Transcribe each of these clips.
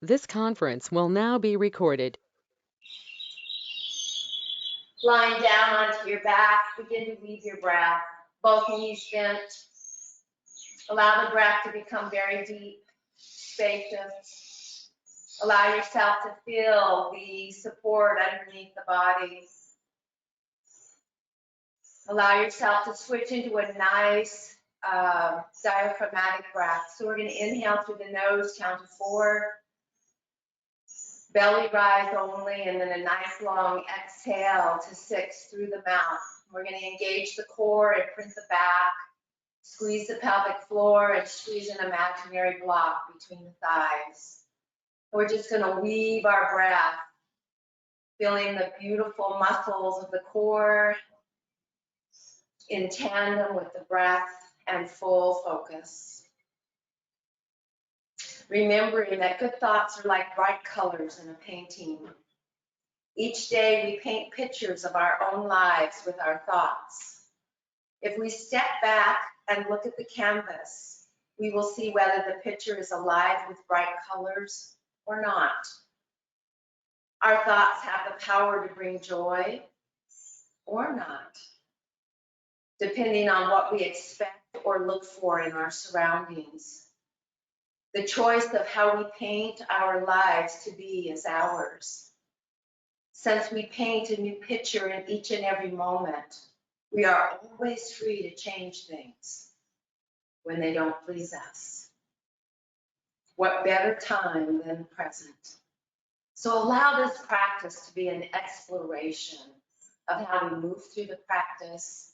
This conference will now be recorded. Lying down onto your back, begin to weave your breath. Both knees bent. Allow the breath to become very deep, spacious. Allow yourself to feel the support underneath the body. Allow yourself to switch into a nice diaphragmatic breath. So we're going to inhale through the nose, count to 4. Belly rise only, and then a nice long exhale to 6 through the mouth. We're going to engage the core and print the back, squeeze the pelvic floor, and squeeze an imaginary block between the thighs. We're just going to weave our breath, feeling the beautiful muscles of the core in tandem with the breath and full focus. Remembering that good thoughts are like bright colors in a painting. Each day we paint pictures of our own lives with our thoughts. If we step back and look at the canvas, we will see whether the picture is alive with bright colors or not. Our thoughts have the power to bring joy or not, depending on what we expect or look for in our surroundings. The choice of how we paint our lives to be is ours. Since we paint a new picture in each and every moment, we are always free to change things when they don't please us. What better time than the present? So allow this practice to be an exploration of how we move through the practice,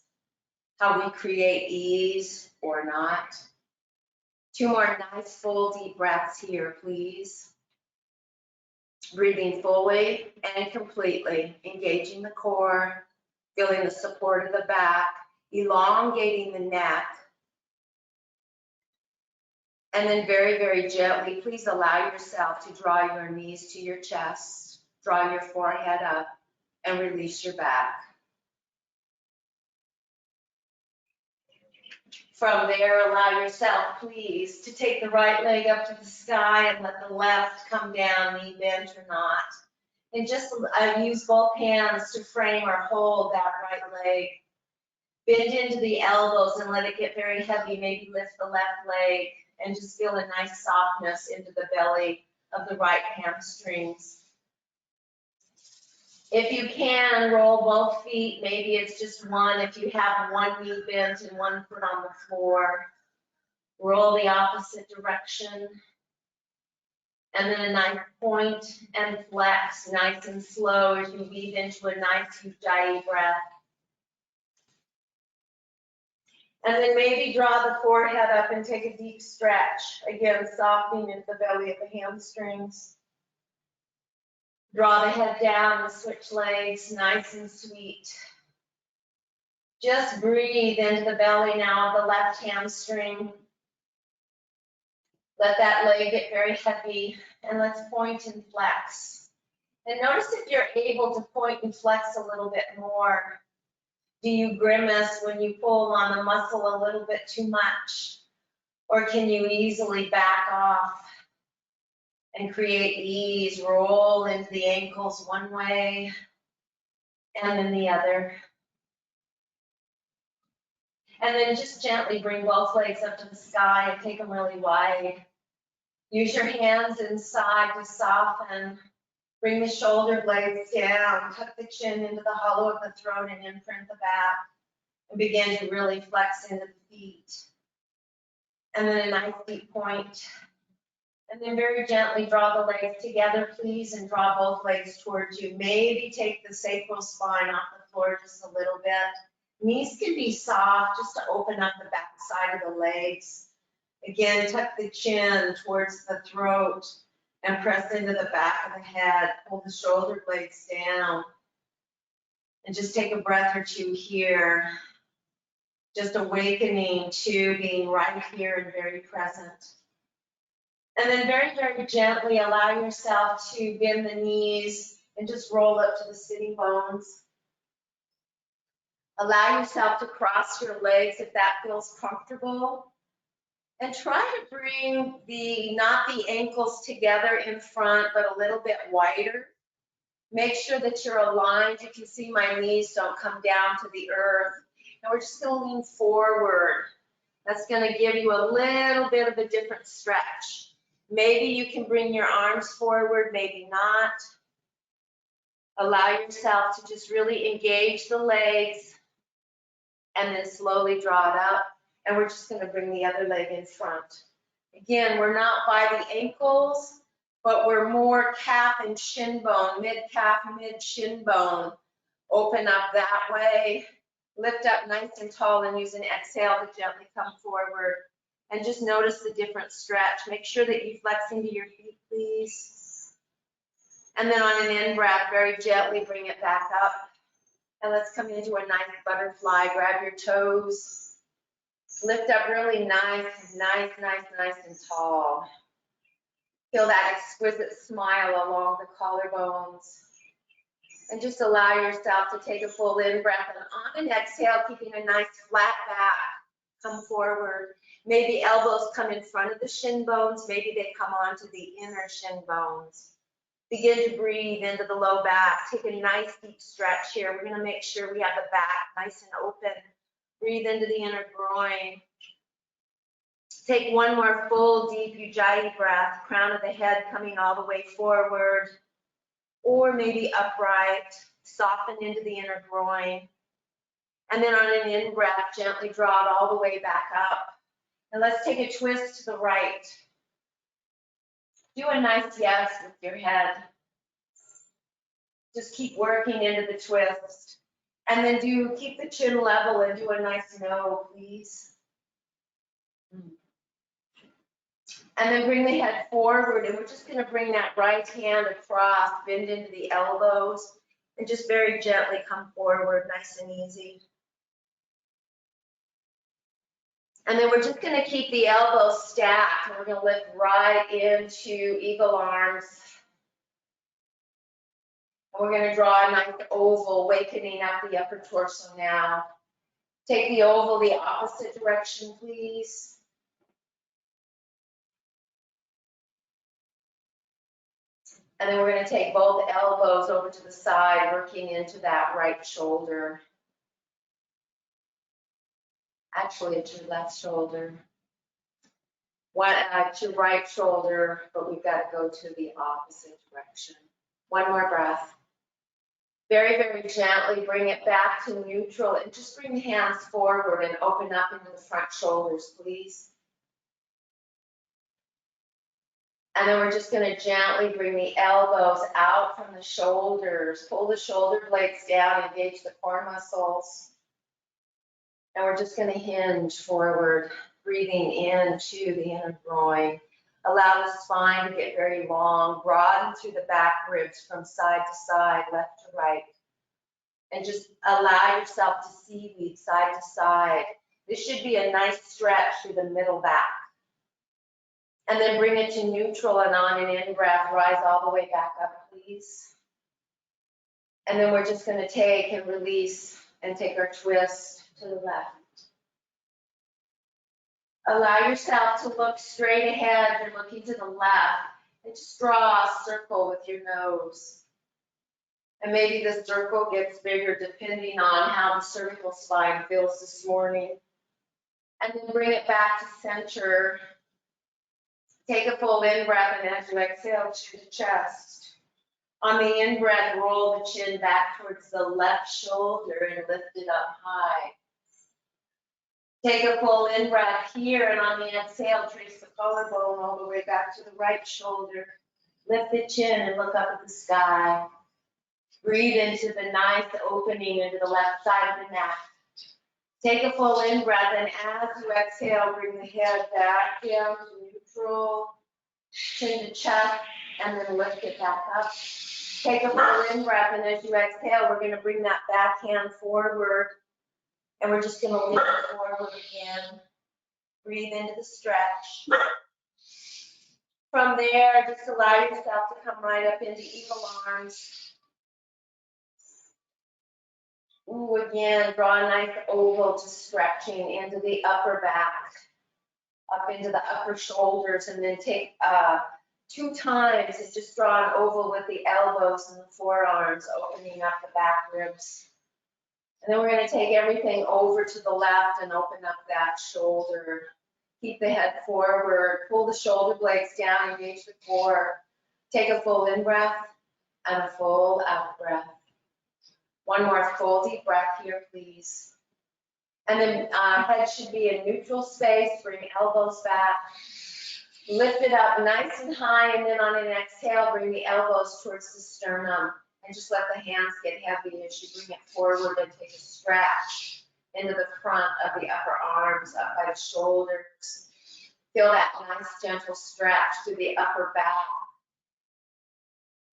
how we create ease or not. 2 more nice full deep breaths here, please. Breathing fully and completely, engaging the core, feeling the support of the back, elongating the neck. And then very, very gently, please allow yourself to draw your knees to your chest, draw your forehead up, and release your back. From there, allow yourself, please, to take the right leg up to the sky and let the left come down, knee bent or not. And just use both hands to frame or hold that right leg. Bend into the elbows and let it get very heavy. Maybe lift the left leg and just feel a nice softness into the belly of the right hamstrings. If you can, roll both feet. Maybe it's just one. If you have one knee bent and one foot on the floor, roll the opposite direction. And then a nice point and flex, nice and slow as you weave into a nice Ujjayi breath. And then maybe draw the forehead up and take a deep stretch. Again, softening into the belly of the hamstrings. Draw the head down and switch legs, nice and sweet. Just breathe into the belly now of the left hamstring. Let that leg get very heavy, and let's point and flex. And notice if you're able to point and flex a little bit more. Do you grimace when you pull on the muscle a little bit too much? Or can you easily back off and create ease, roll into the ankles one way and then the other. And then just gently bring both legs up to the sky and take them really wide. Use your hands inside to soften. Bring the shoulder blades down, tuck the chin into the hollow of the throat and imprint the back. And begin to really flex into the feet. And then a nice deep point. And then very gently draw the legs together, please, and draw both legs towards you. Maybe take the sacral spine off the floor just a little bit. Knees can be soft just to open up the back side of the legs. Again, tuck the chin towards the throat and press into the back of the head. Pull the shoulder blades down. And just take a breath or two here. Just awakening to being right here and very present. And then very, very gently allow yourself to bend the knees and just roll up to the sitting bones. Allow yourself to cross your legs if that feels comfortable. And try to bring not the ankles together in front, but a little bit wider. Make sure that you're aligned. You can see my knees don't come down to the earth. And we're just going to lean forward. That's going to give you a little bit of a different stretch. Maybe you can bring your arms forward, maybe not. Allow yourself to just really engage the legs and then slowly draw it up. And we're just going to bring the other leg in front. Again, we're not by the ankles, but we're more calf and shin bone, mid-calf, mid-shin bone. Open up that way. Lift up nice and tall and use an exhale to gently come forward. And just notice the different stretch. Make sure that you flex into your feet, please. And then on an in-breath, very gently bring it back up. And let's come into a nice butterfly. Grab your toes. Lift up really nice and tall. Feel that exquisite smile along the collarbones. And just allow yourself to take a full in-breath. And on an exhale, keeping a nice flat back, come forward. Maybe elbows come in front of the shin bones. Maybe they come onto the inner shin bones. Begin to breathe into the low back. Take a nice deep stretch here. We're going to make sure we have the back nice and open. Breathe into the inner groin. Take one more full deep Ujjayi breath. Crown of the head coming all the way forward. Or maybe upright. Soften into the inner groin. And then on an in-breath, gently draw it all the way back up. And let's take a twist to the right. Do a nice yes with your head. Just keep working into the twist. And then keep the chin level and do a nice no, please. And then bring the head forward, and we're just going to bring that right hand across, bend into the elbows, and just very gently come forward, nice and easy. And then we're just going to keep the elbows stacked, and we're going to lift right into eagle arms. And we're going to draw a nice oval, awakening up the upper torso now. Take the oval the opposite direction, please. And then we're going to take both elbows over to the side, working into that right shoulder. Actually, it's your left shoulder. It's your right shoulder, but we've got to go to the opposite direction. One more breath. Very, very gently bring it back to neutral and just bring the hands forward and open up into the front shoulders, please. And then we're just going to gently bring the elbows out from the shoulders. Pull the shoulder blades down, engage the core muscles. And we're just going to hinge forward, breathing into the inner groin. Allow the spine to get very long, broaden through the back ribs from side to side, left to right. And just allow yourself to seaweed side to side. This should be a nice stretch through the middle back. And then bring it to neutral, and on an in-breath, rise all the way back up, please. And then we're just going to take and release and take our twist to the left. Allow yourself to look straight ahead. You're looking to the left. And just draw a circle with your nose. And maybe the circle gets bigger depending on how the cervical spine feels this morning. And then bring it back to center. Take a full in-breath, and as you exhale, chin to chest. On the in-breath, roll the chin back towards the left shoulder and lift it up high. Take a full in-breath here, and on the exhale, trace the collarbone all the way back to the right shoulder. Lift the chin and look up at the sky. Breathe into the nice opening into the left side of the neck. Take a full in-breath, and as you exhale, bring the head back down to neutral, chin to chest, and then lift it back up. Take a full in-breath, and as you exhale, we're going to bring that back hand forward, and we're just going to lift it forward again. Breathe into the stretch. From there, just allow yourself to come right up into eagle arms. Ooh, again, draw a nice oval, just stretching into the upper back. up into the upper shoulders, and then take 2 times and just draw an oval with the elbows and the forearms, opening up the back ribs. And then we're going to take everything over to the left and open up that shoulder. Keep the head forward, pull the shoulder blades down, engage the core. Take a full in breath and a full out breath. One more full deep breath here, please. And then head should be in neutral space, bring elbows back. Lift it up nice and high, and then on an exhale, bring the elbows towards the sternum. And just let the hands get heavy as you bring it forward and take a stretch into the front of the upper arms, up by the shoulders. Feel that nice gentle stretch through the upper back.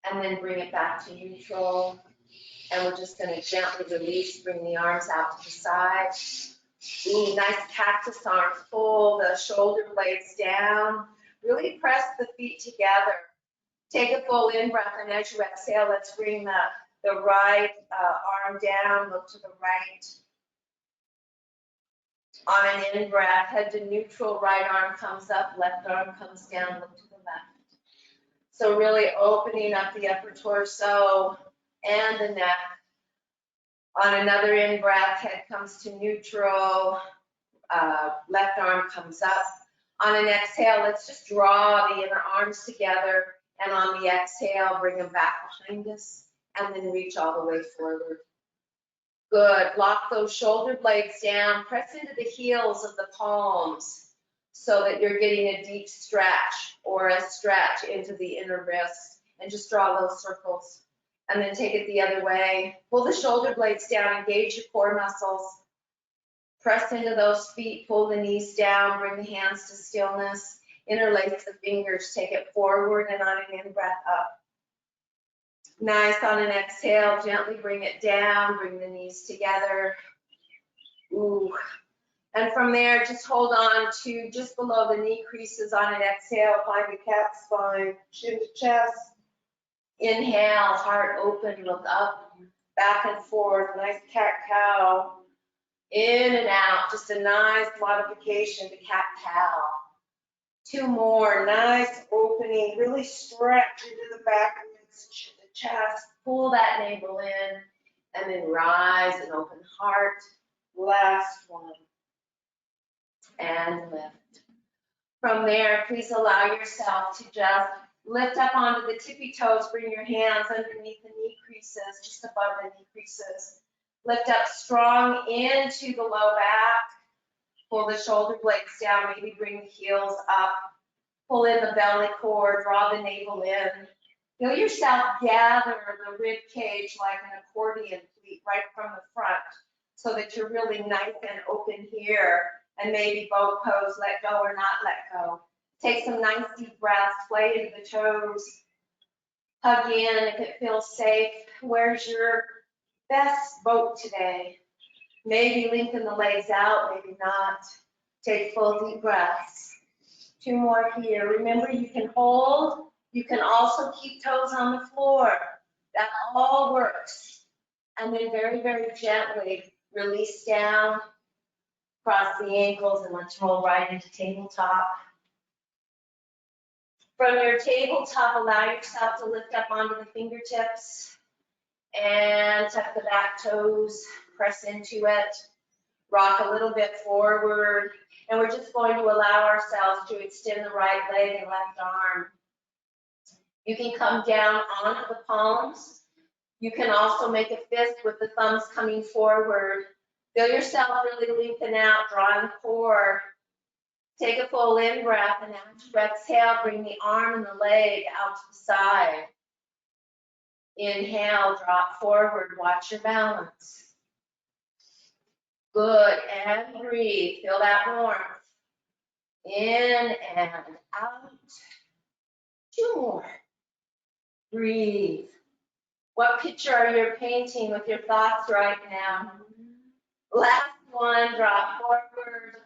And then bring it back to neutral. And we're just going to gently release, bring the arms out to the side. Ooh, nice cactus arms. Pull the shoulder blades down. Really press the feet together. Take a full in breath, and as you exhale, let's bring the right arm down, look to the right. On an in breath, head to neutral, right arm comes up, left arm comes down, look to the left. So really opening up the upper torso and the neck. On another in breath, head comes to neutral, left arm comes up. On an exhale, let's just draw the inner arms together. And on the exhale, bring them back behind us and then reach all the way forward. Good. Lock those shoulder blades down. Press into the heels of the palms so that you're getting a deep stretch or a stretch into the inner wrist. And just draw those circles. And then take it the other way. Pull the shoulder blades down. Engage your core muscles. Press into those feet. Pull the knees down. Bring the hands to stillness. Interlace the fingers, take it forward, and on an in-breath up. Nice. On an exhale, gently bring it down, bring the knees together. Ooh. And from there, just hold on to just below the knee creases. On an exhale, find the cat spine, chin to chest. Inhale, heart open, look up, back and forth, nice cat-cow. In and out, just a nice modification to cat-cow. 2 more, nice opening, really stretch into the back of the chest, pull that navel in, and then rise and open heart. Last one, and lift. From there, please allow yourself to just lift up onto the tippy toes, bring your hands underneath the knee creases, just above the knee creases. Lift up strong into the low back. Pull the shoulder blades down, maybe bring the heels up. Pull in the belly core, draw the navel in. Feel yourself gather the rib cage like an accordion pleat right from the front so that you're really nice and open here. And maybe bow pose, let go or not let go. Take some nice deep breaths, play into the toes. Hug in if it feels safe. Where's your best boat today? Maybe lengthen the legs out, maybe not. Take full deep breaths. 2 more here. Remember, you can hold. You can also keep toes on the floor. That all works. And then very, very gently release down, cross the ankles, and let's roll right into tabletop. From your tabletop, allow yourself to lift up onto the fingertips and tuck the back toes, press into it. Rock a little bit forward, and we're just going to allow ourselves to extend the right leg and left arm. You can come down onto the palms. You can also make a fist with the thumbs coming forward. Feel yourself really lengthen out, drawing the core. Take a full in breath, and as you exhale, bring the arm and the leg out to the side. Inhale, drop forward, watch your balance. Good, and breathe, feel that warmth. In and out. 2 more. Breathe. What picture are you painting with your thoughts right now? Last one, drop forward.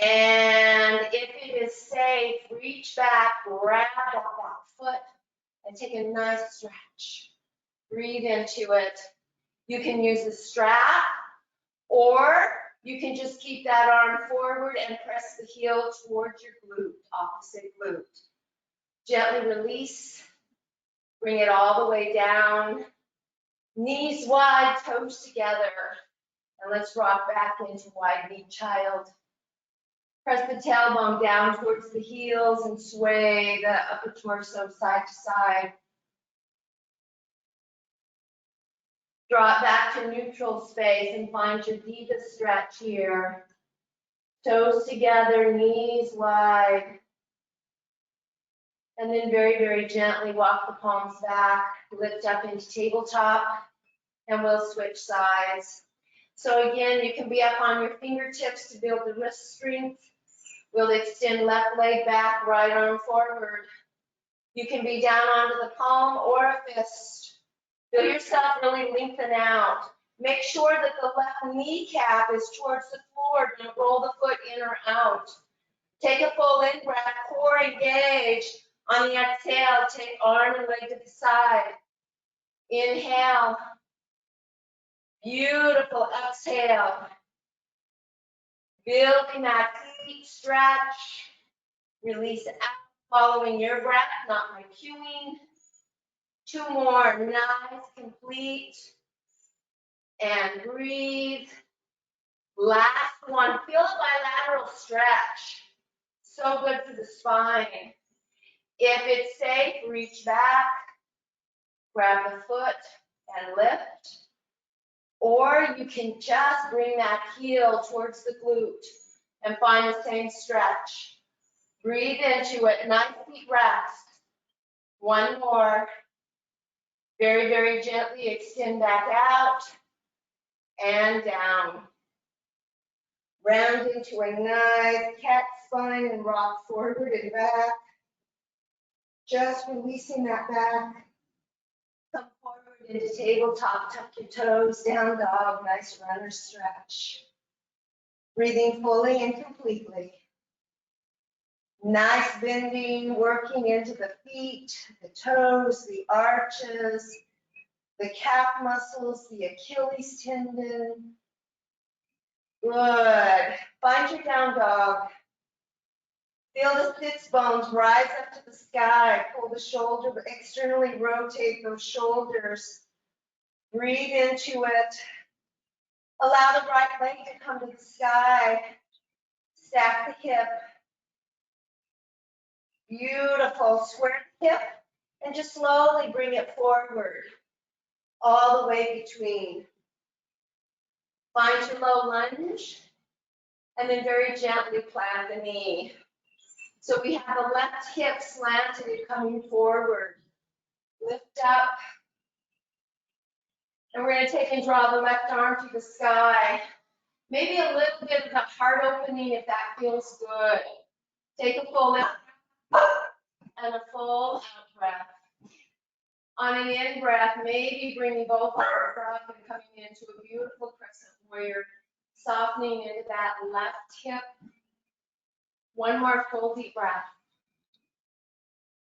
And if it is safe, reach back, grab that back foot, and take a nice stretch. Breathe into it. You can use a strap, or You can just keep that arm forward and press the heel towards your glute, opposite glute. Gently release, bring it all the way down. Knees wide, toes together. And let's rock back into wide knee child. Press the tailbone down towards the heels and sway the upper torso side to side. Draw it back to neutral space and find your deepest stretch here. Toes together, knees wide. And then very, very gently walk the palms back, lift up into tabletop, and we'll switch sides. So again, you can be up on your fingertips to build the wrist strength. We'll extend left leg back, right arm forward. You can be down onto the palm or a fist. Feel yourself really lengthen out. Make sure that the left kneecap is towards the floor. Don't roll the foot in or out. Take a full in breath, core engage. On the exhale, take arm and leg to the side. Inhale. Beautiful. Exhale. Building that deep stretch. Release out, following your breath, not my cueing. 2 more. Nice, complete. And breathe. Last one. Feel a bilateral stretch. So good for the spine. If it's safe, reach back, grab the foot and lift. Or you can just bring that heel towards the glute and find the same stretch. Breathe into it, nice deep rest. 1 more. Very, very gently extend back out and down. Round into a nice cat spine and rock forward and back. Just releasing that back. Come forward into tabletop, tuck your toes, down dog, nice runner stretch. Breathing fully and completely. Nice bending, working into the feet, the toes, the arches, the calf muscles, the Achilles tendon. Good. Find your down dog. Feel the sits bones rise up to the sky. Pull the shoulder, externally rotate those shoulders. Breathe into it. Allow the right leg to come to the sky. Stack the hip. Beautiful. Square the hip and just slowly bring it forward. All the way between. Find your low lunge. And then very gently plant the knee. So we have the left hip slanted coming forward. Lift up. And we're going to take and draw the left arm to the sky. Maybe a little bit of a heart opening if that feels good. Take a full in and a full out breath. On an in breath, maybe bringing both arms up and coming into a beautiful crescent warrior, softening into that left hip. 1 more full deep breath.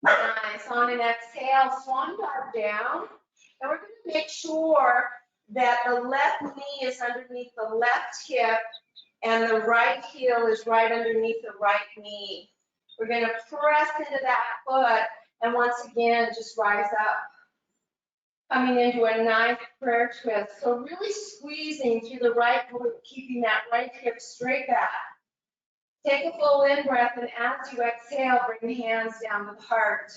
Nice. On an exhale, swan dive down. And we're going to make sure that the left knee is underneath the left hip and the right heel is right underneath the right knee. We're going to press into that foot and once again, just rise up. Coming into a nice prayer twist. So really squeezing through the right glute, keeping that right hip straight back. Take a full in breath, and as you exhale, bring the hands down to the heart.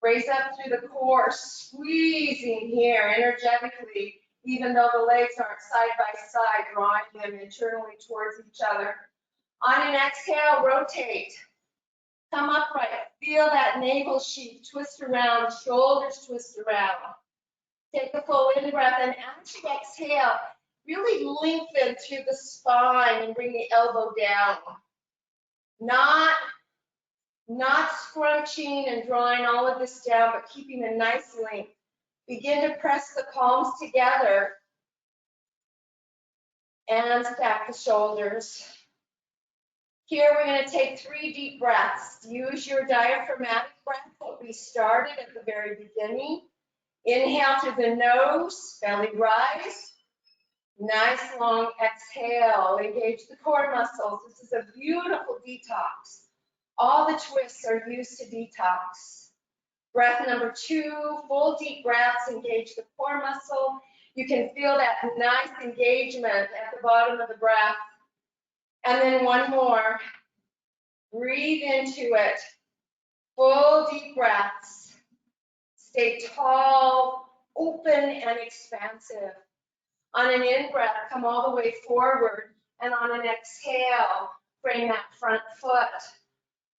Raise up through the core, squeezing here energetically, even though the legs aren't side by side, drawing them internally towards each other. On an exhale, rotate. Come upright. Feel that navel sheath twist around, shoulders twist around. Take a full in breath, and as you exhale, really lengthen through the spine and bring the elbow down. Not scrunching and drawing all of this down, but keeping a nice length. Begin to press the palms together and stack the shoulders. Here we're going to take 3 deep breaths. Use your diaphragmatic breath that we started at the very beginning. Inhale through the nose, belly rise. Nice long exhale, engage the core muscles. This is a beautiful detox. All the twists are used to detox. Breath number 2, full deep breaths, engage the core muscle. You can feel that nice engagement at the bottom of the breath. And then one more. Breathe into it. Full deep breaths. Stay tall, open, and expansive. On an in-breath, come all the way forward. And on an exhale, bring that front foot.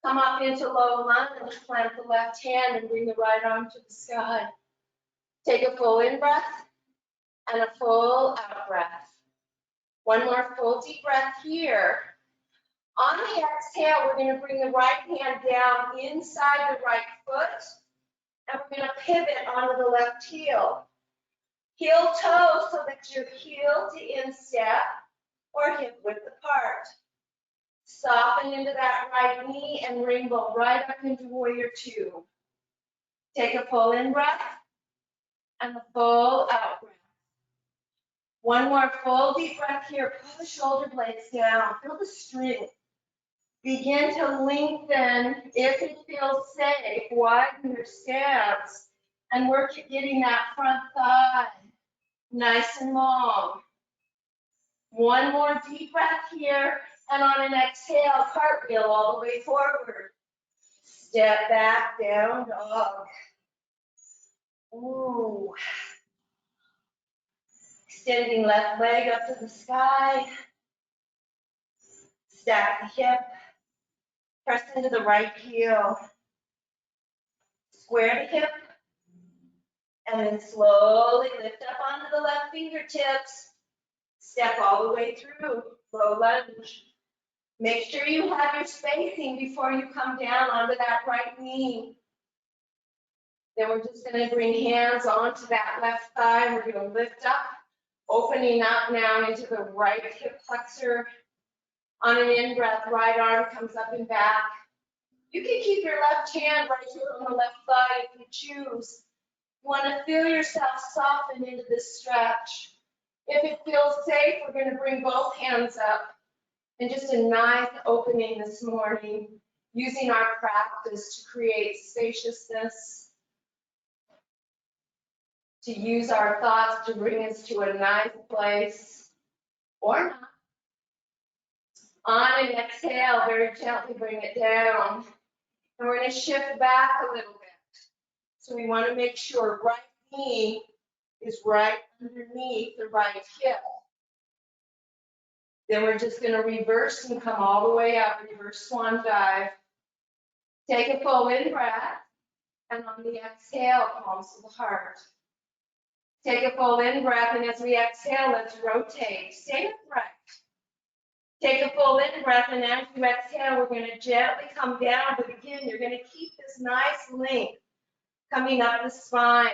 Come up into low lunge, plant the left hand and bring the right arm to the sky. Take a full in-breath and a full out-breath. One more full deep breath here. On the exhale, we're going to bring the right hand down inside the right foot, and we're going to pivot onto the left heel. Heel toe so that your heel to instep or hip width apart. Soften into that right knee and rainbow right up into warrior 2. Take a full in breath and a full out breath. One more full deep breath here. Pull the shoulder blades down. Feel the strength. Begin to lengthen. If it feels safe, widen your stance and work at getting that front thigh nice and long. One more deep breath here, and on an exhale, cartwheel all the way forward. Step back, down dog. Ooh. Extending left leg up to the sky. Stack the hip. Press into the right heel. Square the hip. And then slowly lift up onto the left fingertips. Step all the way through, low lunge. Make sure you have your spacing before you come down onto that right knee. Then we're just going to bring hands onto that left thigh. We're going to lift up, opening up now into the right hip flexor. On an in-breath, right arm comes up and back. You can keep your left hand right here on the left thigh if you choose. You want to feel yourself soften into this stretch. If it feels safe, we're going to bring both hands up. And just a nice opening this morning, using our practice to create spaciousness, to use our thoughts to bring us to a nice place, or not. On an exhale, very gently bring it down. And we're going to shift back a little bit. So we want to make sure right knee is right underneath the right hip. Then we're just going to reverse and come all the way up, reverse swan dive. Take a full in breath, and on the exhale, palms to the heart. Take a full in breath, and as we exhale, let's rotate. Stay upright. Take a full in breath, and as you exhale, we're going to gently come down, but again, you're going to keep this nice length coming up the spine.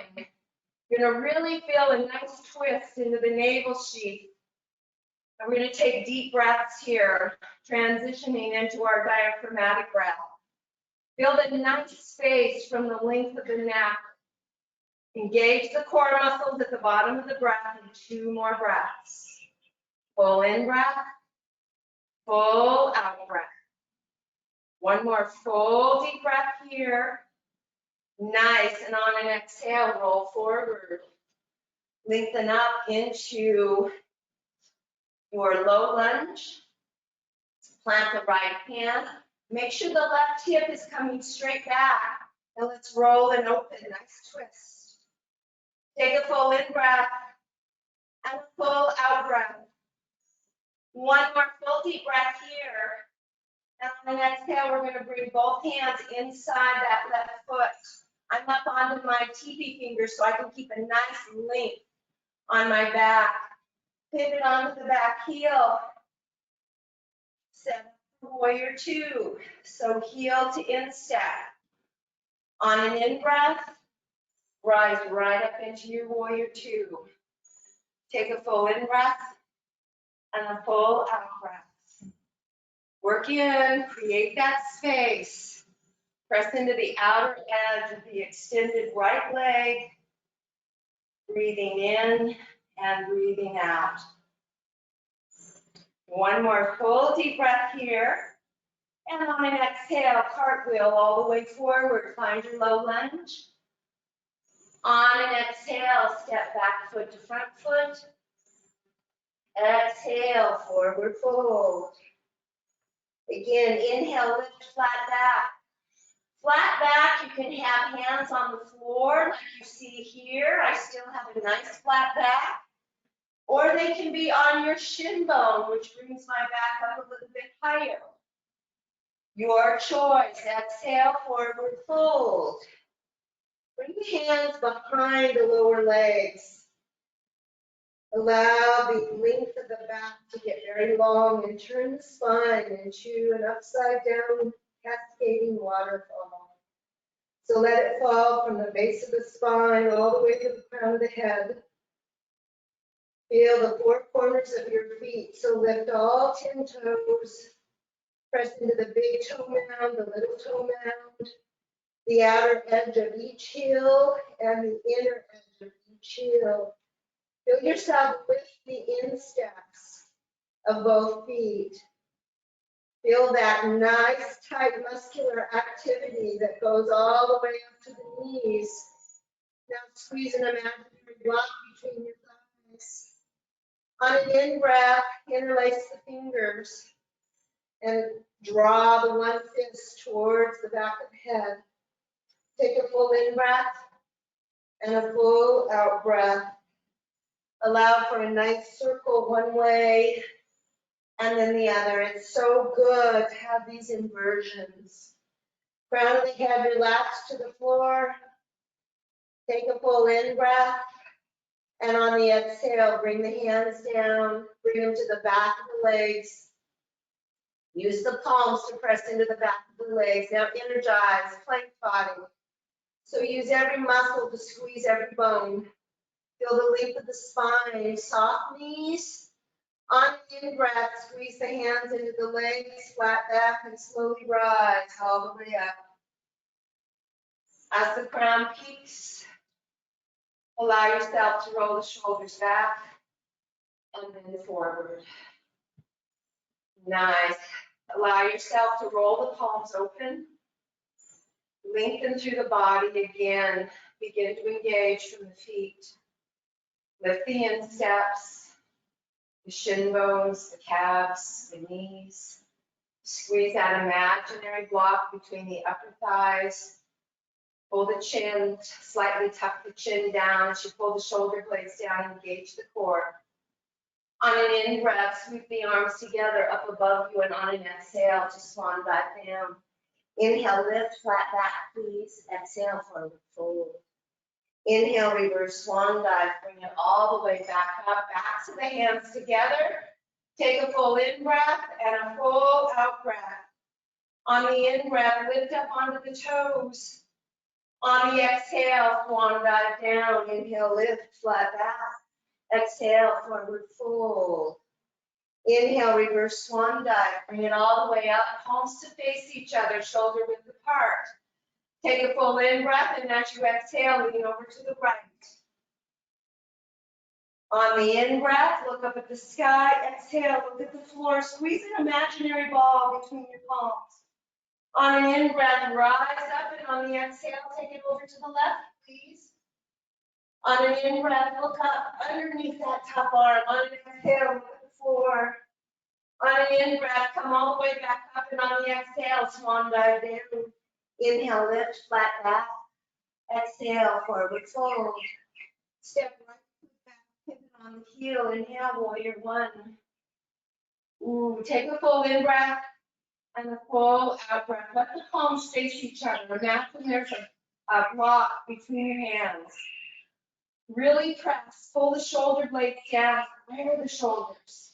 You're going to really feel a nice twist into the navel sheath. And we're going to take deep breaths here, transitioning into our diaphragmatic breath. Feel the nice space from the length of the neck. Engage the core muscles at the bottom of the breath and 2 more breaths. Full in breath, full out breath. One more full deep breath here. Nice, and on an exhale, roll forward. Lengthen up into your low lunge. Plant the right hand. Make sure the left hip is coming straight back. And let's roll and open. Nice twist. Take a full in breath and a full out breath. One more full deep breath here. And on the exhale, we're going to bring both hands inside that left foot. I'm up onto my teepee fingers so I can keep a nice length on my back. Pivot onto the back heel. Set up for warrior 2. So heel to instep. On an in breath, rise right up into your warrior 2. Take a full in breath and a full out breath. Work in, create that space. Press into the outer edge of the extended right leg. Breathing in and breathing out. One more full deep breath here. And on an exhale, cartwheel all the way forward. Find your low lunge. On an exhale, step back foot to front foot. Exhale, forward fold. Again, inhale, lift, flat back. Flat back, you can have hands on the floor like you see here. I still have a nice flat back. Or they can be on your shin bone, which brings my back up a little bit higher. Your choice. Exhale, forward fold. Bring the hands behind the lower legs. Allow the length of the back to get very long and turn the spine into an upside down cascading waterfall. So let it fall from the base of the spine all the way to the crown of the head. Feel the four corners of your feet. So lift all 10 toes. Press into the big toe mound, the little toe mound, the outer edge of each heel and the inner edge of each heel. Feel yourself lift the insteps of both feet. Feel that nice, tight, muscular activity that goes all the way up to the knees. Now squeeze an imaginary block between your thighs. On an in-breath, interlace the fingers and draw the one fist towards the back of the head. Take a full in-breath and a full out-breath. Allow for a nice circle one way and then the other. It's so good to have these inversions. Crown of the head relax to the floor. Take a full in-breath. And on the exhale, bring the hands down. Bring them to the back of the legs. Use the palms to press into the back of the legs. Now energize, plank body. So use every muscle to squeeze every bone. Feel the length of the spine, soft knees. On the in-breath, squeeze the hands into the legs, flat back, and slowly rise all the way up. As the crown peaks, allow yourself to roll the shoulders back and then forward. Nice. Allow yourself to roll the palms open. Lengthen through the body again. Begin to engage from the feet. Lift the insteps, the shin bones, the calves, the knees. Squeeze that imaginary block between the upper thighs. Pull the chin, slightly tuck the chin down as you pull the shoulder blades down, engage the core. On an in-breath, sweep the arms together up above you, and on an exhale, just swan dive down. Inhale, lift, flat back, please. Exhale, forward fold. Inhale, reverse swan dive, bring it all the way back up, back to the hands together. Take a full in-breath and a full out-breath. On the in-breath, lift up onto the toes. On the exhale, swan dive down. Inhale, lift, flat back. Exhale, forward fold. Inhale, reverse swan dive. Bring it all the way up, palms to face each other, shoulder width apart. Take a full in-breath, and as you exhale, lean over to the right. On the in-breath, look up at the sky. Exhale, look at the floor. Squeeze an imaginary ball between your palms. On an in-breath, rise up, and on the exhale, take it over to the left, please. On an in-breath, look up underneath that top arm. On an exhale, look at the floor. On an in-breath, come all the way back up, and on the exhale, swan dive down. Inhale, lift, flat back. Exhale, forward fold. Step right foot back, pivot on the heel. Inhale, warrior one. Ooh, take a full in-breath and a full out-breath. Let the palms face each other. Imagine there's a block between your hands. Really press. Pull the shoulder blades down. Square the shoulders.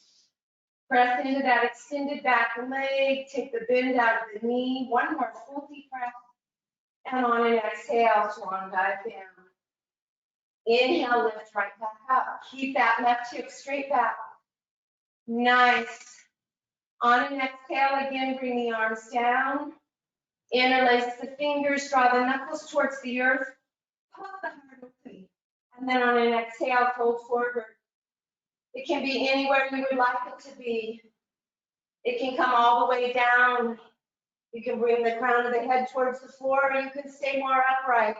Press into that extended back leg. Take the bend out of the knee. One more full deep breath. And on an exhale, swan dive down. Inhale, lift right back up. Keep that left hip straight back. Nice. On an exhale, again, bring the arms down. Interlace the fingers, draw the knuckles towards the earth. Pop the heart open. And then on an exhale, fold forward. It can be anywhere you would like it to be. It can come all the way down. You can bring the crown of the head towards the floor, or you can stay more upright.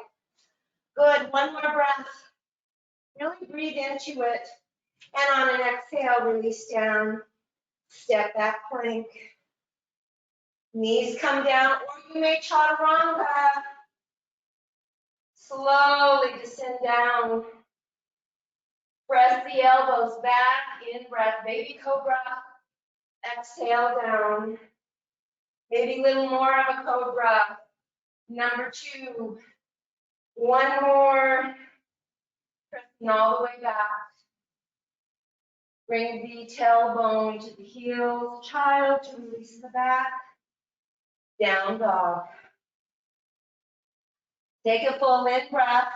Good, one more breath. Really breathe into it. And on an exhale, release down. Step back plank. Knees come down, or you may chaturanga. Slowly descend down. Press the elbows back, in breath, baby cobra. Exhale down. Maybe a little more of a cobra. Number 2. One more. Pressing all the way back. Bring the tailbone to the heels. Child to release the back. Down dog. Take a full in breath.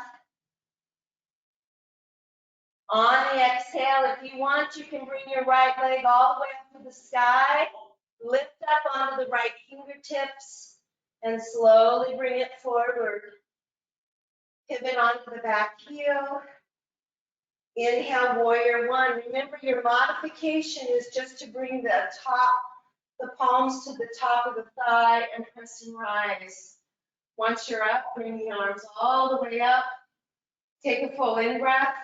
On the exhale, if you want, you can bring your right leg all the way up to the sky. Lift up onto the right fingertips and slowly bring it forward. Pivot onto the back heel. Inhale, warrior 1. Remember, your modification is just to bring the palms to the top of the thigh and press and rise. Once you're up, bring the arms all the way up. Take a full in breath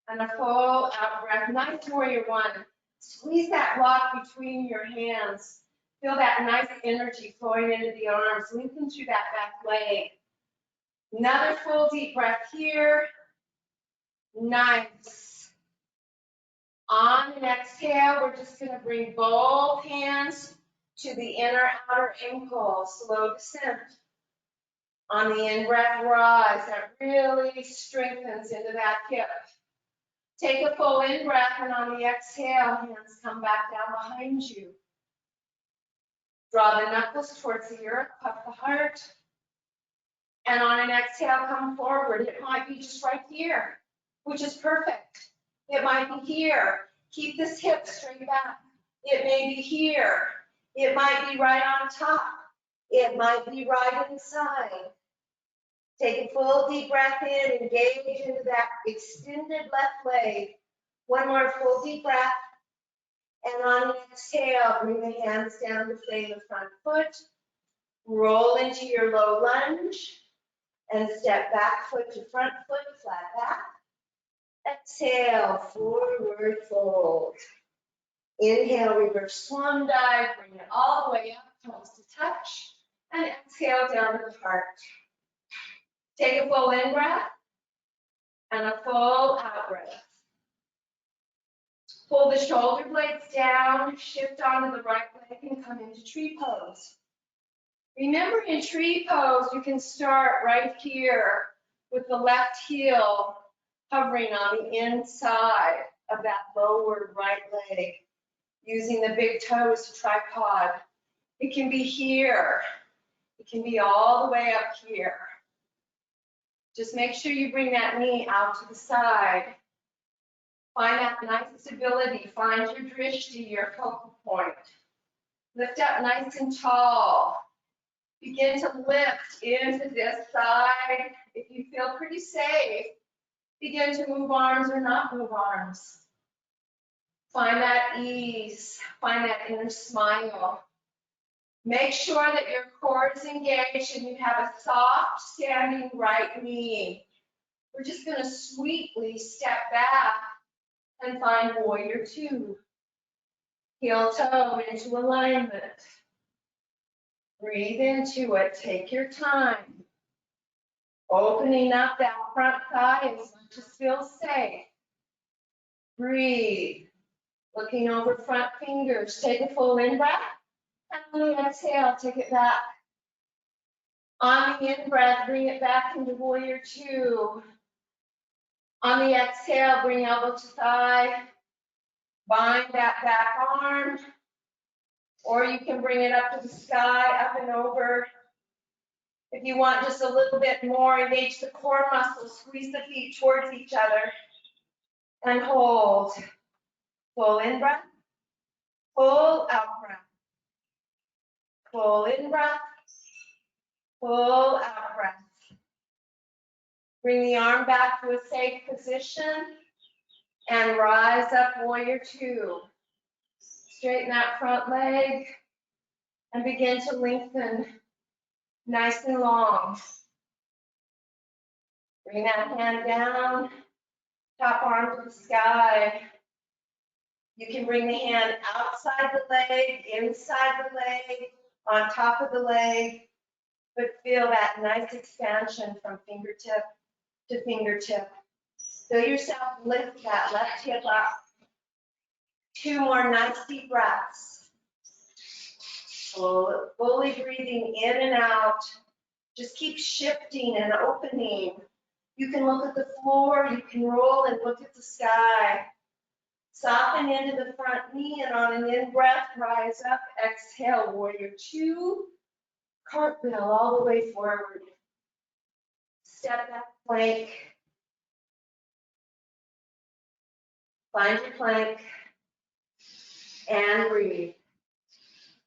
and a full out breath. Nice warrior 1. Squeeze that block between your hands. Feel that nice energy flowing into the arms. Lengthen through that back leg. Another full deep breath here. Nice. On an exhale, we're just going to bring both hands to the inner outer ankle. Slow descent. On the in-breath, rise. That really strengthens into that hip. Take a full in-breath, and on the exhale, hands come back down behind you. Draw the knuckles towards the earth, puff the heart. And on an exhale, come forward. It might be just right here, which is perfect. It might be here. Keep this hip straight back. It may be here. It might be right on top. It might be right inside. Take a full deep breath in, engage into that extended left leg. One more full deep breath. And on an exhale, bring the hands down to frame the front foot. Roll into your low lunge. And step back foot to front foot, flat back. Exhale, forward fold. Inhale, reverse swan dive. Bring it all the way up, toes to touch. And exhale down to the heart. Take a full in breath and a full out breath. Pull the shoulder blades down, shift onto the right leg and come into tree pose. Remember, in tree pose, you can start right here with the left heel hovering on the inside of that lower right leg, using the big toes to tripod. It can be here. It can be all the way up here. Just make sure you bring that knee out to the side. Find that nice stability. Find your drishti, your focal point. Lift up nice and tall. Begin to lift into this side. If you feel pretty safe, begin to move arms or not move arms. Find that ease. Find that inner smile. Make sure that your core is engaged and you have a soft standing right knee. We're just going to sweetly step back and find warrior 2. Heel toe into alignment. Breathe into it. Take your time. Opening up that front thigh as much as feels safe. Breathe. Looking over front fingers. Take a full in breath. And on the exhale, take it back. On the in breath, bring it back into warrior 2. On the exhale, bring elbow to thigh. Bind that back arm. Or you can bring it up to the sky, up and over. If you want just a little bit more, engage the core muscles. Squeeze the feet towards each other. And hold. Full in breath. Full out breath. Full in breath. Full out breath. Bring the arm back to a safe position and rise up warrior 2. Straighten that front leg and begin to lengthen nice and long. Bring that hand down, top arm to the sky. You can bring the hand outside the leg, inside the leg, on top of the leg, but feel that nice expansion from fingertip to fingertip. Feel yourself lift that left hip up. 2 more nice deep breaths. Fully breathing in and out. Just keep shifting and opening. You can look at the floor, you can roll and look at the sky. Soften into the front knee, and on an in-breath, rise up. Exhale, warrior 2. Cartwheel all the way forward. Step back plank. Find your plank and breathe.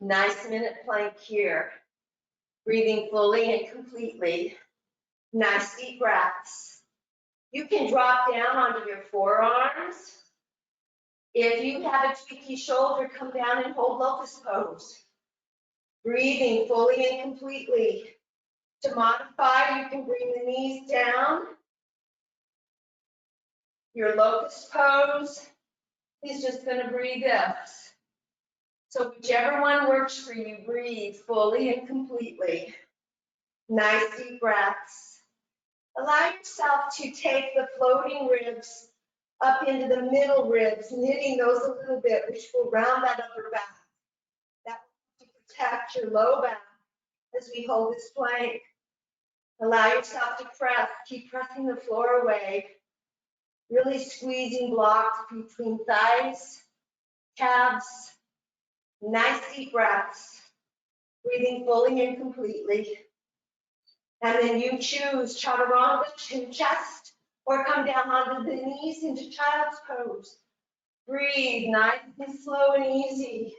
Nice minute plank here. Breathing fully and completely. Nice deep breaths. You can drop down onto your forearms. If you have a tweaky shoulder, come down and hold locust pose. Breathing fully and completely. To modify, you can bring the knees down. Your locust pose is just going to breathe this. So whichever one works for you, breathe fully and completely. Nice deep breaths. Allow yourself to take the floating ribs up into the middle ribs, knitting those a little bit, which will round that upper back. That will protect your low back as we hold this plank. Allow yourself to press, keep pressing the floor away. Really squeezing blocks between thighs, calves. Nice deep breaths. Breathing fully and completely. And then you choose chaturanga to chest or come down onto the knees into child's pose. Breathe nice and slow and easy.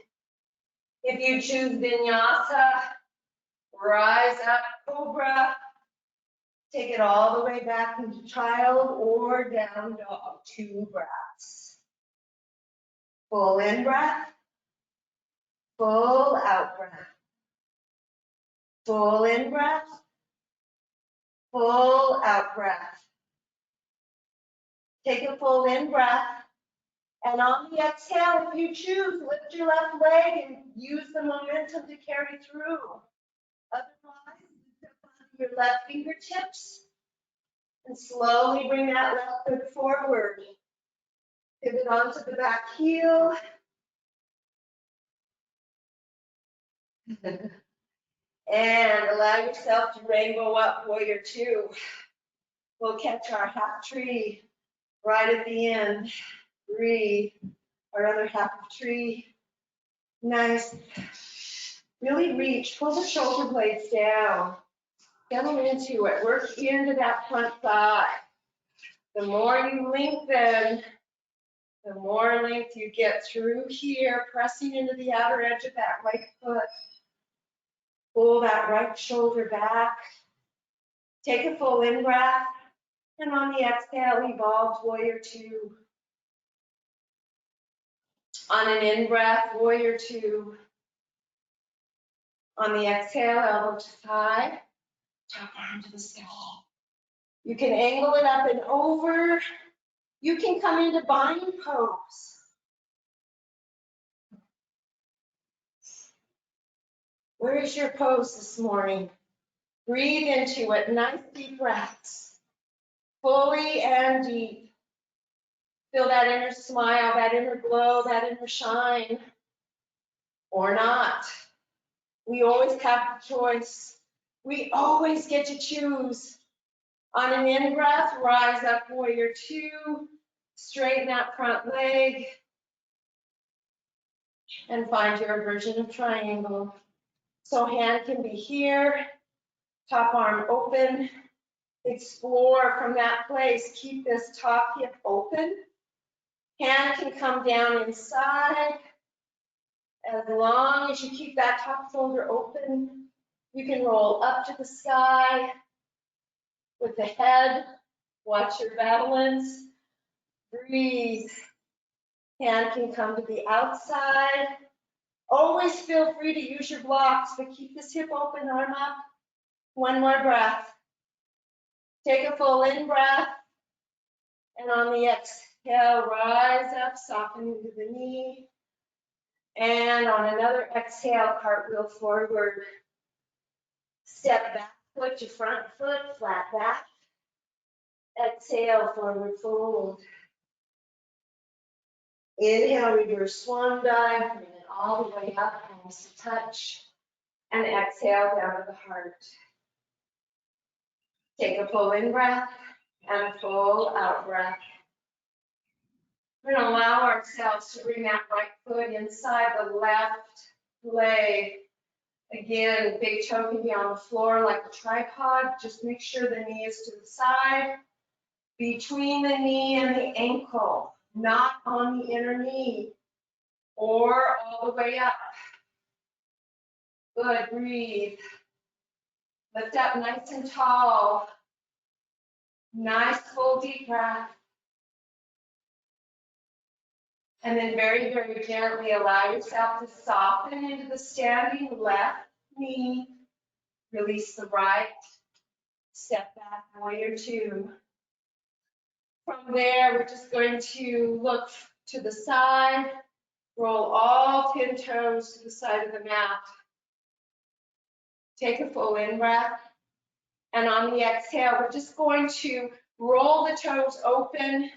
If you choose vinyasa, rise up, cobra. Take it all the way back into child or down dog. 2 breaths. Full in breath. Full out breath. Full in breath. Full out breath. Take a full in breath. And on the exhale, if you choose, lift your left leg and use the momentum to carry through. Otherwise, step onto your left fingertips and slowly bring that left foot forward. Pivot onto the back heel. And allow yourself to rainbow up, warrior 2. We'll catch our half tree right at the end. Breathe. Our other half of tree. Nice. Really reach. Pull the shoulder blades down. Settle into it. Work into that front thigh. The more you lengthen, the more length you get through here, pressing into the outer edge of that right foot. Pull that right shoulder back. Take a full in breath. And on the exhale, evolve warrior 2. On an in breath, warrior 2. On the exhale, elbow to thigh, top arm to the sky. You can angle it up and over. You can come into bind pose. Where is your pose this morning? Breathe into it, nice deep breaths. Fully and deep. Feel that inner smile, that inner glow, that inner shine. Or not. We always have the choice. We always get to choose. On an in breath, rise up, warrior 2. Straighten that front leg. And find your version of triangle. So hand can be here. Top arm open. Explore from that place. Keep this top hip open. Hand can come down inside. As long as you keep that top shoulder open, you can roll up to the sky with the head. Watch your balance. Breathe. Hand can come to the outside. Always feel free to use your blocks, but keep this hip open, arm up. One more breath. Take a full in breath. And on the exhale, rise up, soften into the knee. And on another exhale, cartwheel forward. Step back foot to front foot, flat back. Exhale, forward fold. Inhale, reverse swan dive, bring it all the way up, almost a touch. And exhale down to the heart. Take a full in breath and a full out breath. We're going to allow ourselves to bring that right foot inside the left leg. Again, big toe can be on the floor like a tripod. Just make sure the knee is to the side, between the knee and the ankle, not on the inner knee or all the way up. Good, breathe. Lift up nice and tall. Nice full deep breath. And then very, very gently allow yourself to soften into the standing left knee. Release the right. Step back, warrior two. From there, we're just going to look to the side. Roll all 10 toes to the side of the mat. Take a full in breath. And on the exhale, we're just going to roll the toes open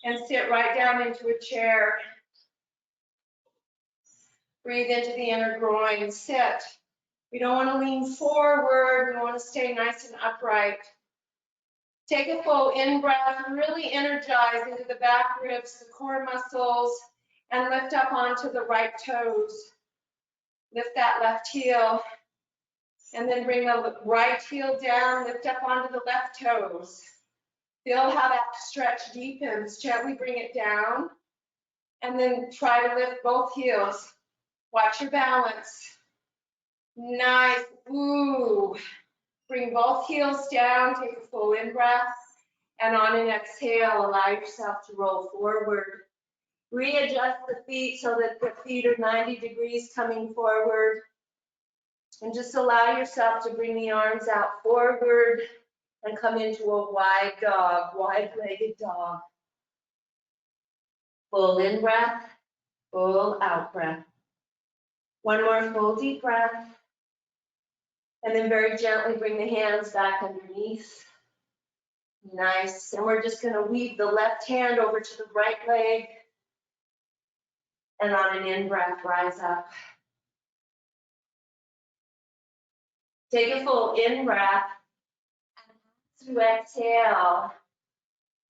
and sit right down into a chair. Breathe into the inner groin, sit. We don't want to lean forward, we want to stay nice and upright. Take a full in breath, really energize into the back ribs, the core muscles, and lift up onto the right toes. Lift that left heel, and then bring the right heel down, lift up onto the left toes. Feel how that stretch deepens. Gently bring it down, and then try to lift both heels. Watch your balance. Nice. Ooh. Bring both heels down. Take a full in breath. And on an exhale, allow yourself to roll forward. Readjust the feet so that the feet are 90 degrees coming forward. And just allow yourself to bring the arms out forward and come into a wide dog, wide-legged dog. Full in breath, full out breath. One more full deep breath. And then very gently bring the hands back underneath. Nice. And we're just going to weave the left hand over to the right leg. And on an in-breath, rise up. Take a full in-breath. And through exhale,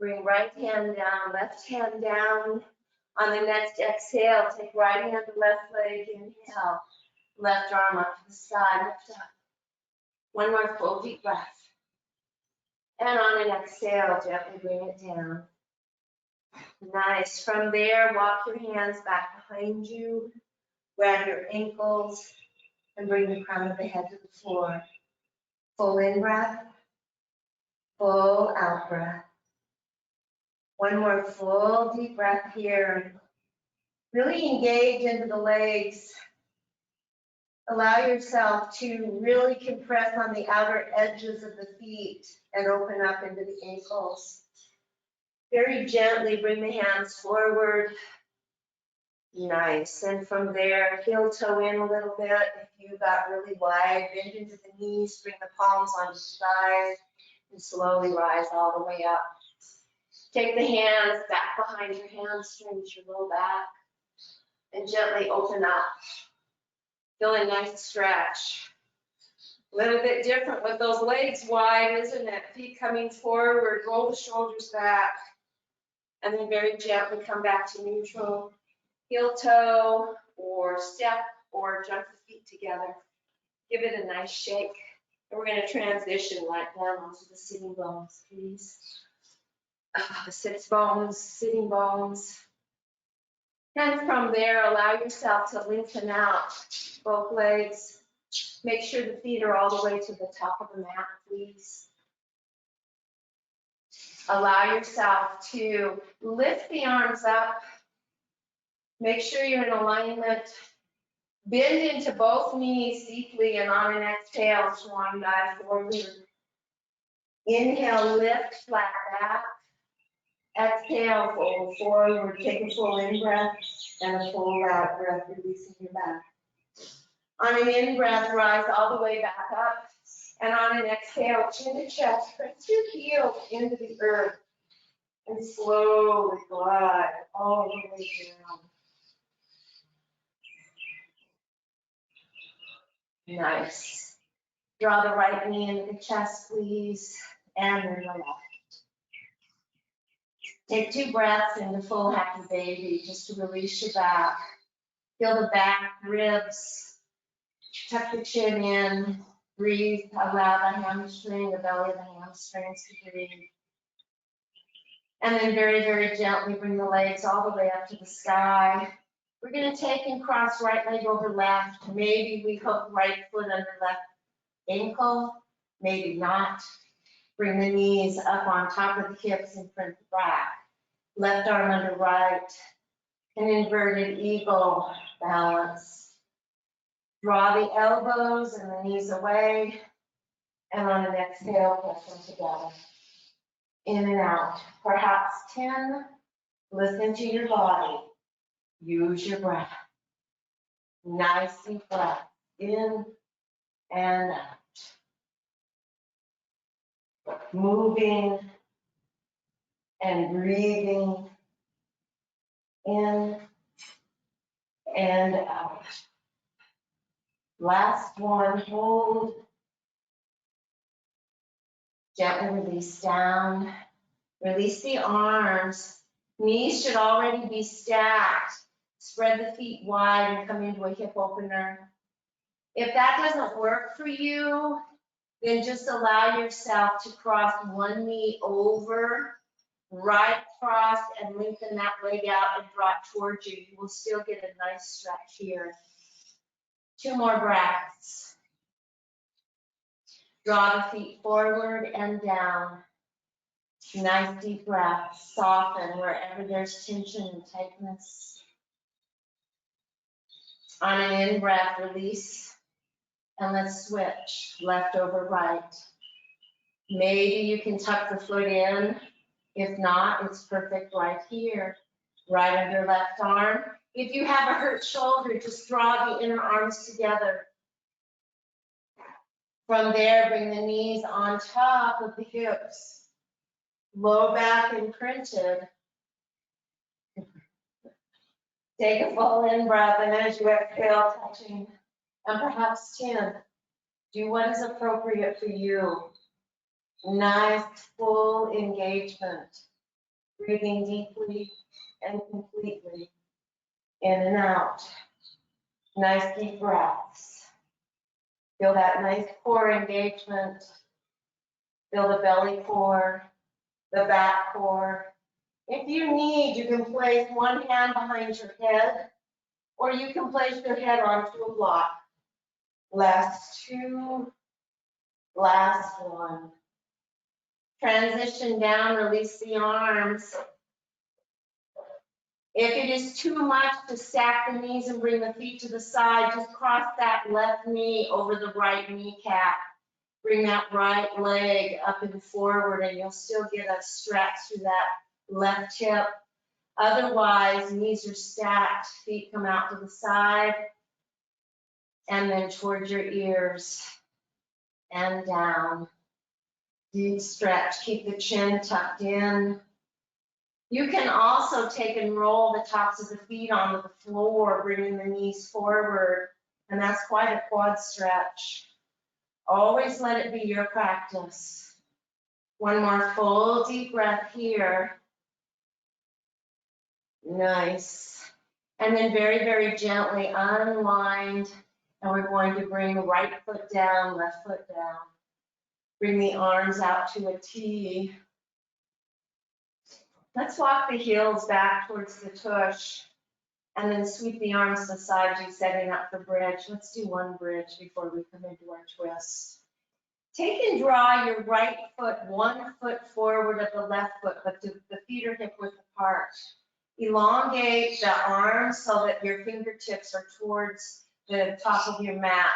bring right hand down, left hand down. On the next exhale, take right hand to left leg. Inhale. Left arm up to the side, lift up. One more full deep breath. And on an exhale, gently bring it down. Nice. From there, walk your hands back behind you. Grab your ankles and bring the crown of the head to the floor. Full in breath, full out breath. One more full deep breath here. Really engage into the legs. Allow yourself to really compress on the outer edges of the feet and open up into the ankles. Very gently bring the hands forward. Nice. And from there, heel toe in a little bit. If you got really wide, bend into the knees, bring the palms onto the thighs, and slowly rise all the way up. Take the hands back behind your hamstrings, your low back, and gently open up. Feel a nice stretch. A little bit different with those legs wide, isn't it? Feet coming forward, roll the shoulders back, and then very gently come back to neutral. Heel toe, or step, or jump the feet together. Give it a nice shake. And we're going to transition right down onto the sitting bones, please. The sits bones, sitting bones. And from there, allow yourself to lengthen out both legs. Make sure the feet are all the way to the top of the mat, please. Allow yourself to lift the arms up. Make sure you're in alignment Bend into both knees deeply, and on an exhale, swan dive forward. Inhale, lift, flat back. Exhale, fold forward. Take a full in-breath and a fold out breath, releasing your back. On an in-breath, rise all the way back up. And on an exhale, chin to chest, press your heels into the earth and slowly glide all the way down. Nice. Draw the right knee into the chest, please, and then the left. Take 2 breaths into full happy baby, just to release your back. Feel the back, ribs, tuck the chin in, breathe, allow the hamstring, the belly of the hamstrings to breathe. And then very, very gently bring the legs all the way up to the sky. We're gonna take and cross right leg over left. Maybe we hook right foot under left ankle, maybe not. Bring the knees up on top of the hips and front to back. Left arm under right. An inverted eagle balance. Draw the elbows and the knees away. And on an exhale, press them together. In and out. Perhaps 10. Listen to your body. Use your breath. Nice deep breath. In and out. Moving and breathing in and out. Last one, hold. Gently release down. Release the arms. Knees should already be stacked. Spread the feet wide and come into a hip opener. If that doesn't work for you, then just allow yourself to cross one knee over, right across, and lengthen that leg out and draw it towards you. You will still get a nice stretch here. 2 more breaths. Draw the feet forward and down. Nice deep breath. Soften wherever there's tension and tightness. On an in breath, release. And let's switch, left over right. Maybe you can tuck the foot in. If not, it's perfect right here. Right under left arm. If you have a hurt shoulder, just draw the inner arms together. From there, bring the knees on top of the hips. Low back imprinted. Take a full in breath, and as you exhale, touching, and perhaps 10. Do what is appropriate for you. Nice full engagement. Breathing deeply and completely. In and out. Nice deep breaths. Feel that nice core engagement. Feel the belly core, the back core. If you need, you can place one hand behind your head, or you can place your head onto a block. Last 2, last 1. Transition down, release the arms. If it is too much to stack the knees and bring the feet to the side, just cross that left knee over the right kneecap. Bring that right leg up and forward, and you'll still get a stretch through that left hip. Otherwise, knees are stacked, feet come out to the side, and then towards your ears and down. Deep stretch, keep the chin tucked in. You can also take and roll the tops of the feet onto the floor, bringing the knees forward, and that's quite a quad stretch. Always let it be your practice. One more full deep breath here. Nice. And then very, very gently unwind, and we're going to bring the right foot down, left foot down. Bring the arms out to a T. Let's walk the heels back towards the tush, and then sweep the arms beside you, setting up for bridge. Let's do one bridge before we come into our twist. Take and draw your right foot 1 foot forward of the left foot, but the feet are hip width apart. Elongate the arms so that your fingertips are towards the top of your mat.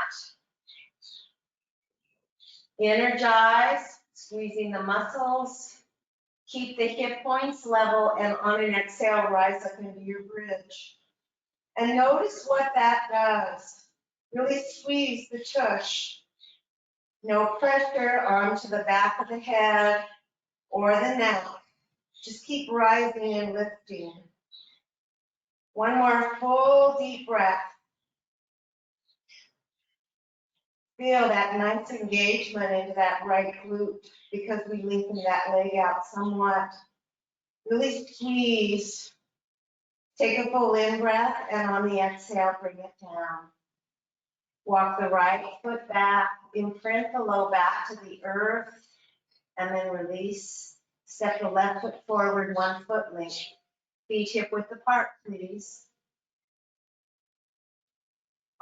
Energize, squeezing the muscles. Keep the hip points level, and on an exhale, rise up into your bridge. And notice what that does. Really squeeze the tush. No pressure onto the back of the head or the neck. Just keep rising and lifting. One more full deep breath. Feel that nice engagement into that right glute because we lengthen that leg out somewhat. Really squeeze. Take a full in breath, and on the exhale, bring it down. Walk the right foot back, imprint the low back to the earth, and then release. Step the left foot forward, 1 foot length. Feet hip width apart, please.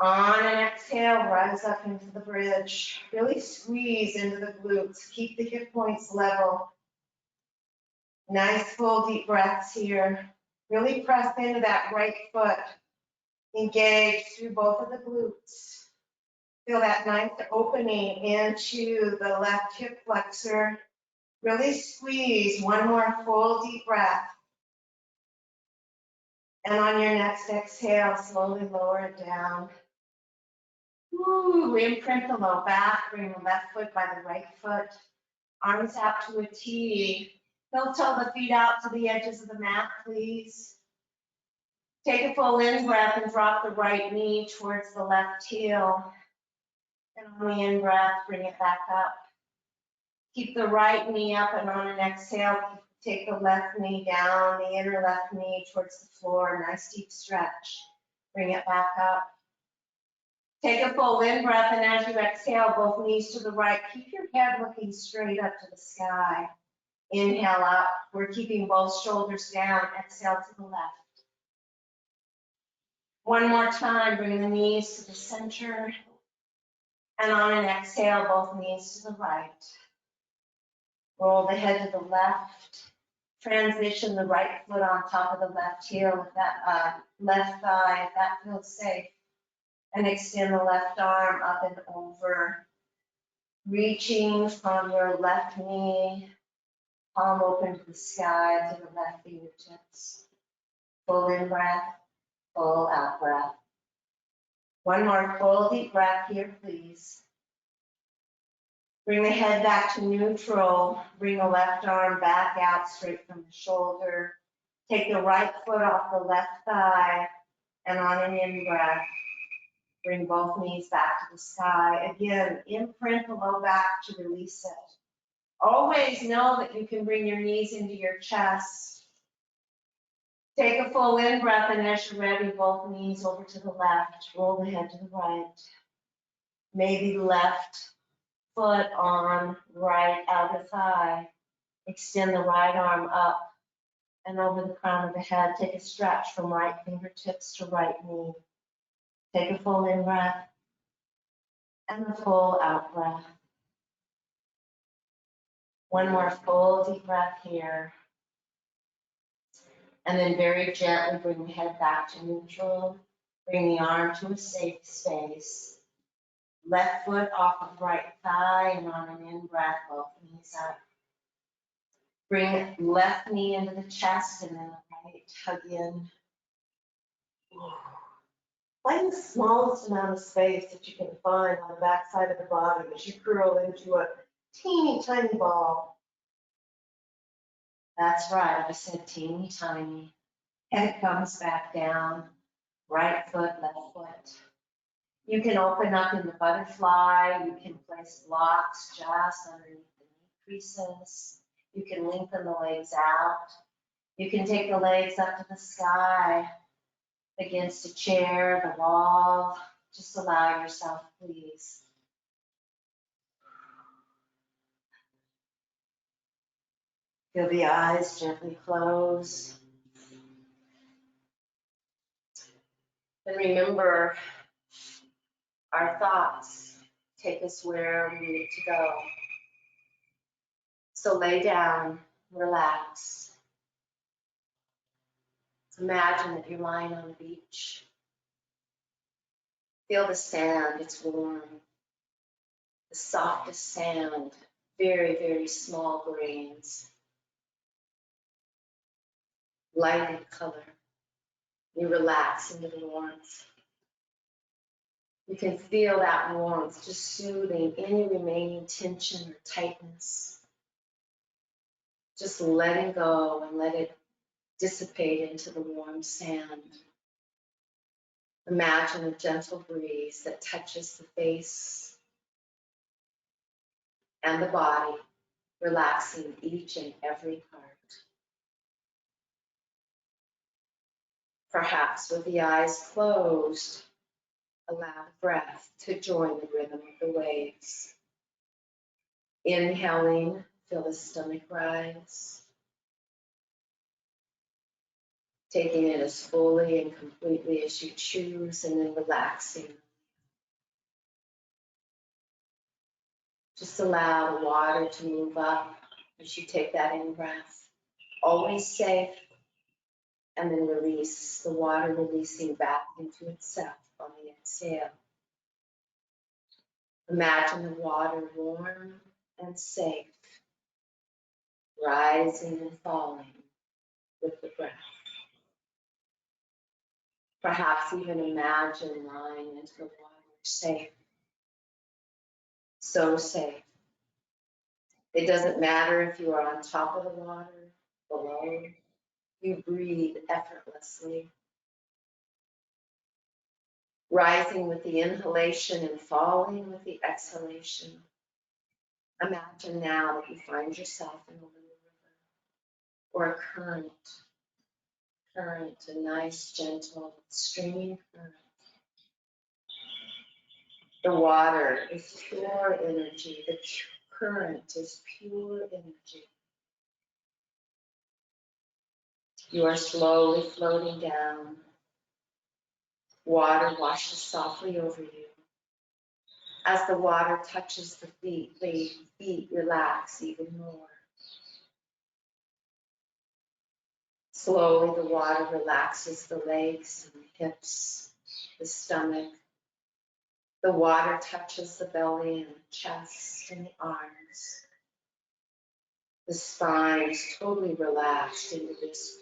On an exhale, rise up into the bridge. Really squeeze into the glutes. Keep the hip points level. Nice full deep breaths here. Really press into that right foot. Engage through both of the glutes. Feel that nice opening into the left hip flexor. Really squeeze. One more full deep breath. And on your next exhale, slowly lower it down. Ooh, imprint the low back. Bring the left foot by the right foot. Arms out to a T. Heel toe the feet out to the edges of the mat, please. Take a full in breath and drop the right knee towards the left heel. And on the in breath, bring it back up. Keep the right knee up, and on an exhale, take the left knee down, the inner left knee towards the floor. Nice deep stretch. Bring it back up. Take a full in breath, and as you exhale, both knees to the right. Keep your head looking straight up to the sky. Inhale up. We're keeping both shoulders down. Exhale to the left. One more time, bring the knees to the center. And on an exhale, both knees to the right. Roll the head to the left. Transition the right foot on top of the left heel, if that left thigh, if that feels safe. And extend the left arm up and over. Reaching from your left knee, palm open to the sky, to the left fingertips. Full in breath, full out breath. One more full deep breath here, please. Bring the head back to neutral. Bring the left arm back out straight from the shoulder. Take the right foot off the left thigh, and on an in breath, bring both knees back to the sky. Again, imprint the low back to release it. Always know that you can bring your knees into your chest. Take a full in breath, and as you're ready, both knees over to the left. Roll the head to the right. Maybe left foot on right outer thigh. Extend the right arm up and over the crown of the head. Take a stretch from right fingertips to right knee. Take a full in breath and a full out breath. One more full deep breath here. And then very gently bring the head back to neutral. Bring the arm to a safe space. Left foot off of right thigh, and on an in breath, both knees up. Bring left knee into the chest, and then the right hug in. Find the smallest amount of space that you can find on the back side of the body as you curl into a teeny tiny ball. That's right, I said teeny tiny. Head comes back down, right foot, left foot. You can open up in the butterfly. You can place blocks just underneath the knee creases. You can lengthen the legs out. You can take the legs up to the sky, against a chair, the wall. Just allow yourself, please. Feel the eyes gently close. And remember, our thoughts take us where we need to go. So lay down, relax. Imagine that you're lying on the beach. Feel the sand, it's warm. The softest sand, very, very small grains. Light in color. You relax into the warmth. You can feel that warmth just soothing any remaining tension or tightness. Just letting go and let it dissipate into the warm sand. Imagine a gentle breeze that touches the face and the body, relaxing each and every part. Perhaps with the eyes closed, allow the breath to join the rhythm of the waves. Inhaling, feel the stomach rise. Taking it as fully and completely as you choose, and then relaxing. Just allow the water to move up as you take that in breath. Always safe. And then release, the water releasing back into itself on the exhale. Imagine the water warm and safe, rising and falling with the breath. Perhaps even imagine lying into the water, safe, so safe. It doesn't matter if you are on top of the water, below, you breathe effortlessly. Rising with the inhalation and falling with the exhalation. Imagine now that you find yourself in a little river or a current, a nice, gentle, streaming current. The water is pure energy. The current is pure energy. You are slowly floating down. Water washes softly over you. As the water touches the feet relax even more. Slowly the water relaxes the legs and the hips, the stomach. The water touches the belly and the chest and the arms. The spine is totally relaxed into this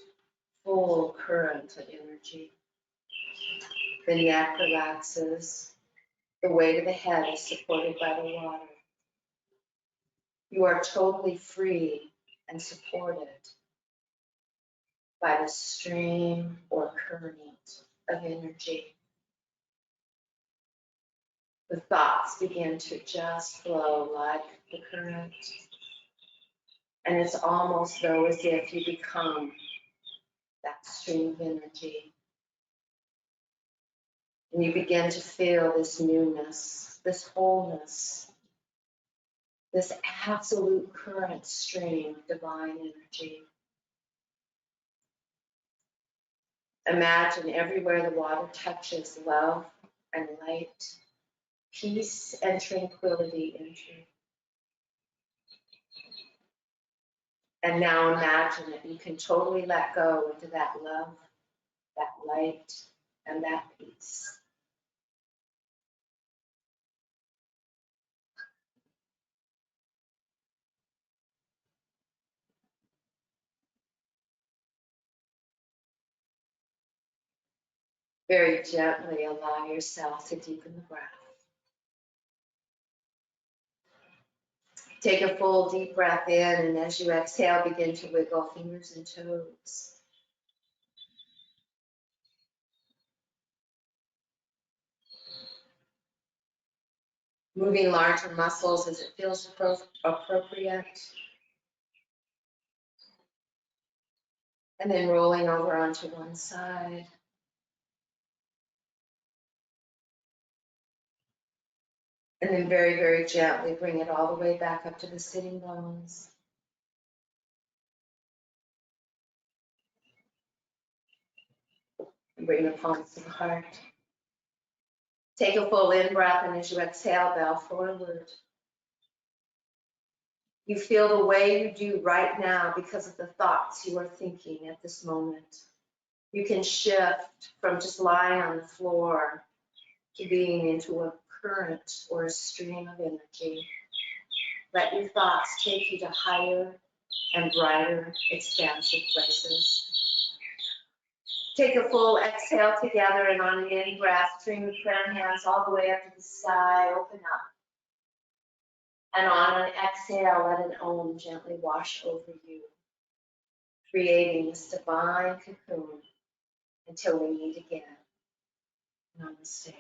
full current of energy. The neck relaxes. The weight of the head is supported by the water. You are totally free and supported by the stream or current of energy. The thoughts begin to just flow like the current. And it's almost though as if you become that stream of energy. And you begin to feel this newness, this wholeness, this absolute current stream of divine energy. Imagine everywhere the water touches love and light, peace and tranquility enter. And now imagine that you can totally let go into that love, that light, and that peace. Very gently allow yourself to deepen the breath. Take a full deep breath in, and as you exhale, begin to wiggle fingers and toes. Moving larger muscles as it feels appropriate. And then rolling over onto one side. And then very, very gently bring it all the way back up to the sitting bones. And bring the palms to the heart. Take a full in-breath, and as you exhale, bow forward. You feel the way you do right now because of the thoughts you are thinking at this moment. You can shift from just lying on the floor to being into a current or a stream of energy. Let your thoughts take you to higher and brighter, expansive places. Take a full exhale together, and on an in-breath, string the prayer hands all the way up to the sky, open up. And on an exhale, let an Om gently wash over you, creating this divine cocoon until we meet again. Namaste.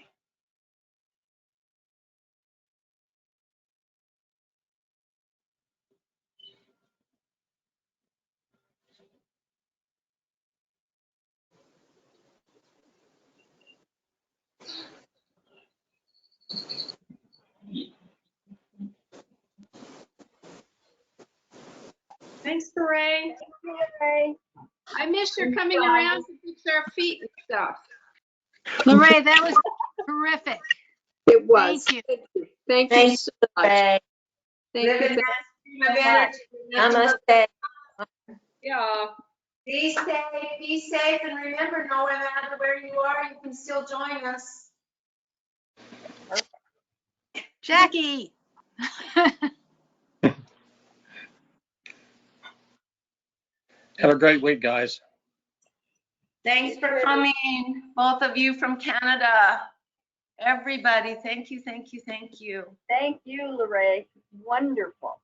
Thanks, Ray. I miss your coming around to fix our feet and stuff. LiRa, that was terrific. It was. Thank you. Thank you so much. Live Thank in you. that stream of energy. Namaste. Yeah. Be safe, and remember, no matter where you are, you can still join us. Jackie. Have a great week, guys. Thanks for coming, both of you from Canada. Everybody, thank you, thank you, thank you. Thank you, LiRa. Wonderful.